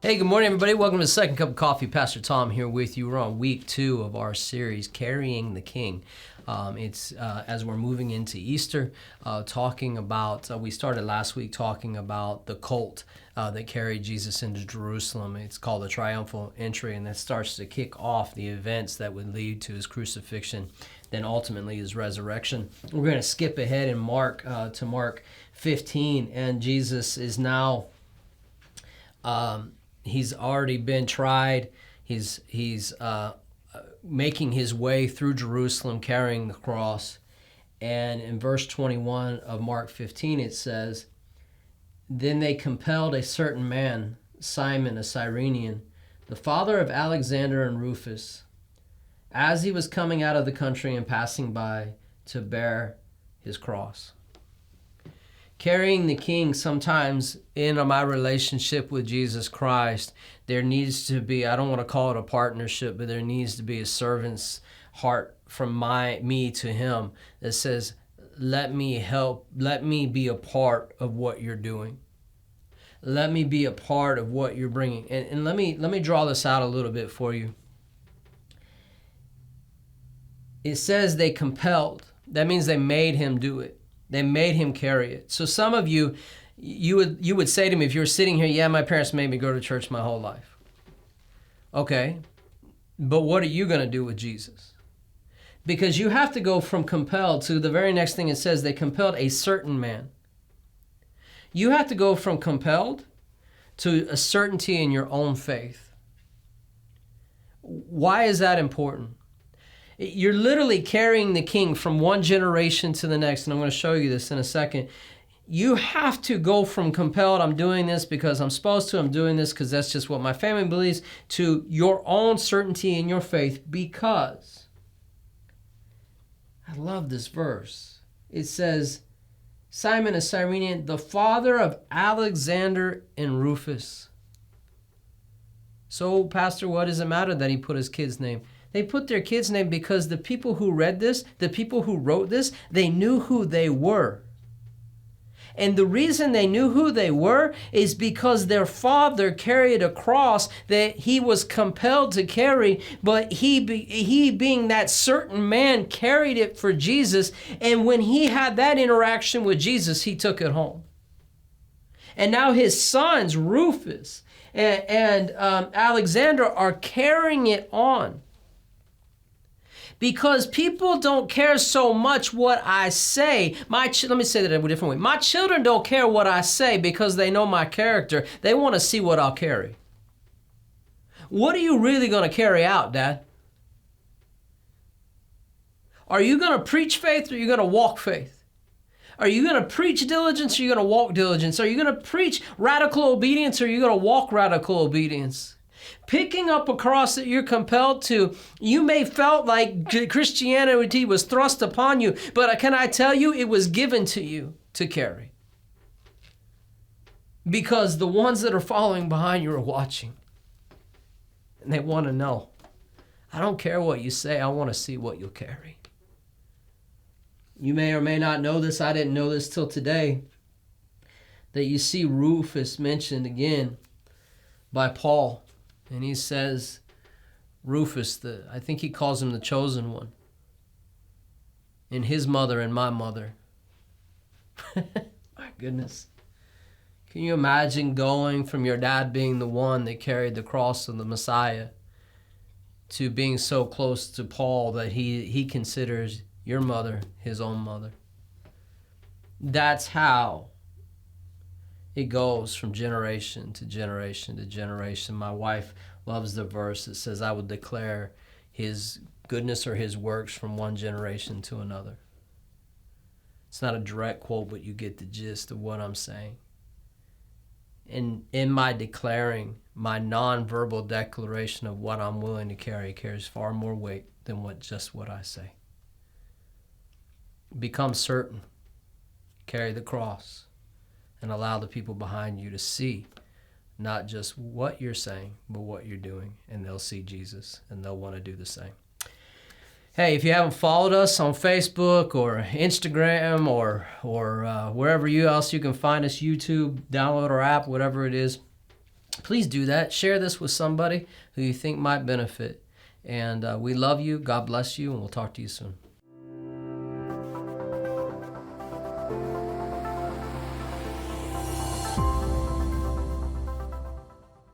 Hey, good morning, everybody. Welcome to the Second Cup of Coffee. Pastor Tom here with you. We're on week 2 of our series, Carrying the King. It's as we're moving into Easter, talking about, we started last week talking about the colt that carried Jesus into Jerusalem. It's called the triumphal entry, and that starts to kick off the events that would lead to his crucifixion, then ultimately his resurrection. We're going to skip ahead in Mark to Mark 15, and Jesus is now... he's already been tried. He's making his way through Jerusalem carrying the cross. And in verse 21 of Mark 15 it says, "Then they compelled a certain man, Simon, a Cyrenian, the father of Alexander and Rufus, as he was coming out of the country and passing by, to bear his cross." Carrying the king, sometimes in my relationship with Jesus Christ, there needs to be, I don't want to call it a partnership, but there needs to be a servant's heart from me to him that says, let me help, let me be a part of what you're doing. Let me be a part of what you're bringing. And let me draw this out a little bit for you. It says they compelled. That means they made him do it. They made him carry it. So some of you would say to me, if you were sitting here, yeah, my parents made me go to church my whole life. Okay, but what are you going to do with Jesus? Because you have to go from compelled to the very next thing it says, they compelled a certain man. You have to go from compelled to a certainty in your own faith. Why is that important? You're literally carrying the king from one generation to the next, and I'm going to show you this in a second. You have to go from compelled, I'm doing this because I'm supposed to, I'm doing this because that's just what my family believes, to your own certainty in your faith, because I love this verse. It says, Simon, a Cyrenian, the father of Alexander and Rufus. So, Pastor, what does it matter that he put his kid's name? They put their kid's name because the people who read this, the people who wrote this, they knew who they were. And the reason they knew who they were is because their father carried a cross that he was compelled to carry, but he being that certain man carried it for Jesus. And when he had that interaction with Jesus, he took it home. And now his sons, Rufus and Alexander, are carrying it on. Because people don't care so much what I say. Let me say that in a different way. My children don't care what I say because they know my character. They want to see what I'll carry. What are you really going to carry out, Dad? Are you going to preach faith or are you going to walk faith? Are you going to preach diligence or are you going to walk diligence? Are you going to preach radical obedience or are you going to walk radical obedience? Picking up a cross that you're compelled to, you may felt like Christianity was thrust upon you, but can I tell you, it was given to you to carry. Because the ones that are following behind you are watching. And they want to know. I don't care what you say, I want to see what you'll carry. You may or may not know this, I didn't know this till today, that you see Rufus mentioned again by Paul. And he says, Rufus, I think he calls him the chosen one. And his mother and my mother. My goodness. Can you imagine going from your dad being the one that carried the cross of the Messiah to being so close to Paul that he considers your mother his own mother? That's how it goes from generation to generation to generation. My wife loves the verse that says, I will declare his goodness or his works from one generation to another. It's not a direct quote, but you get the gist of what I'm saying. And in my declaring, my non-verbal declaration of what I'm willing to carry carries far more weight than what I say. Become certain. Carry the cross. And allow the people behind you to see not just what you're saying, but what you're doing. And they'll see Jesus, and they'll want to do the same. Hey, if you haven't followed us on Facebook or Instagram or wherever else you can find us, YouTube, download our app, whatever it is, please do that. Share this with somebody who you think might benefit. And we love you. God bless you, and we'll talk to you soon.